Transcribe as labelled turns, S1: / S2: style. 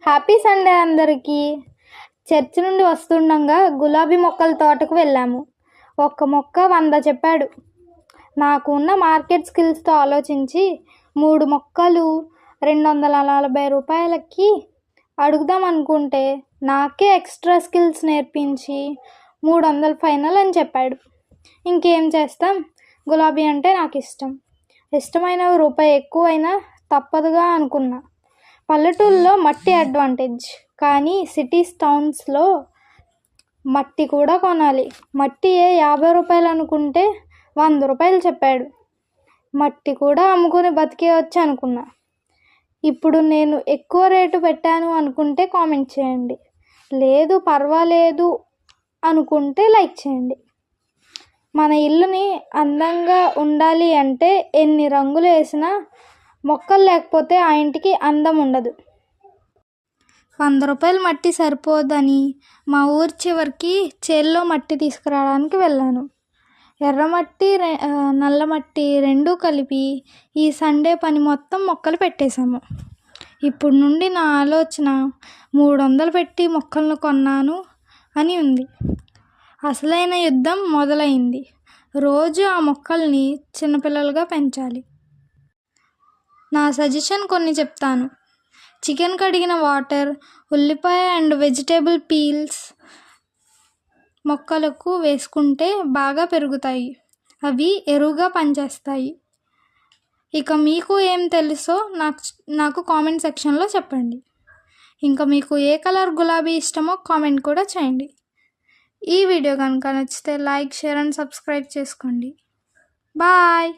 S1: Happy Sunday అందరికీ. Church నుండి వస్తుండగా గులాబీ మొక్కల తోటకు వెళ్ళాము. ఒక్క మొక్క 100 చెప్పాడు. నాకు ఉన్న మార్కెట్ స్కిల్స్తో ఆలోచించి 3 మొక్కలు 240 రూపాయలకి అడుగుదాం అనుకుంటే నాకే ఎక్స్ట్రా స్కిల్స్ నేర్పించి 300 ఫైనల్ అని చెప్పాడు. ఇంకేం చేస్తాం, గులాబీ అంటే నాకు ఇష్టం. ఇష్టమైనవి రూపాయి ఎక్కువైనా తప్పదుగా అనుకున్నా. పల్లెటూళ్ళలో మట్టి అడ్వాంటేజ్, కానీ సిటీస్ టౌన్స్లో మట్టి కూడా కొనాలి. మట్టి 50 రూపాయలు అనుకుంటే 100 రూపాయలు చెప్పాడు. మట్టి కూడా అమ్ముకుని బతికేయచ్చు అనుకున్నా. ఇప్పుడు నేను ఎక్కువ రేటు పెట్టాను అనుకుంటే కామెంట్ చేయండి, లేదు పర్వాలేదు అనుకుంటే లైక్ చేయండి. మన ఇల్లుని అందంగా ఉండాలి అంటే ఎన్ని రంగులు వేసినా మొక్కలు లేకపోతే ఆ ఇంటికి అందం ఉండదు. 100 రూపాయలు మట్టి సరిపోదని మా ఊరి చివరికి చేల్లో మట్టి తీసుకురావడానికి వెళ్ళాను. ఎర్రమట్టి నల్లమట్టి రెండూ కలిపి ఈ సండే పని మొత్తం మొక్కలు పెట్టేశాము. ఇప్పుడు నుండి నా ఆలోచన 300 పెట్టి మొక్కలను కొన్నాను అని ఉంది. అసలైన యుద్ధం మొదలైంది. రోజు ఆ మొక్కల్ని చిన్నపిల్లలుగా పెంచాలి. నా సజెషన్ కొన్ని చెప్తాను. చికెన్ కడిగిన వాటర్, ఉల్లిపాయ అండ్ వెజిటేబుల్ పీల్స్ మొక్కలకు వేసుకుంటే బాగా పెరుగుతాయి. అవి ఎరువుగా పనిచేస్తాయి. ఇక మీకు ఏం తెలుసో నాకు కామెంట్ సెక్షన్లో చెప్పండి. ఇంకా మీకు ఏ కలర్ గులాబీ ఇష్టమో కామెంట్ కూడా చేయండి. ఈ వీడియో కనుక నచ్చితే లైక్, షేర్ అండ్ సబ్స్క్రైబ్ చేసుకోండి. బాయ్.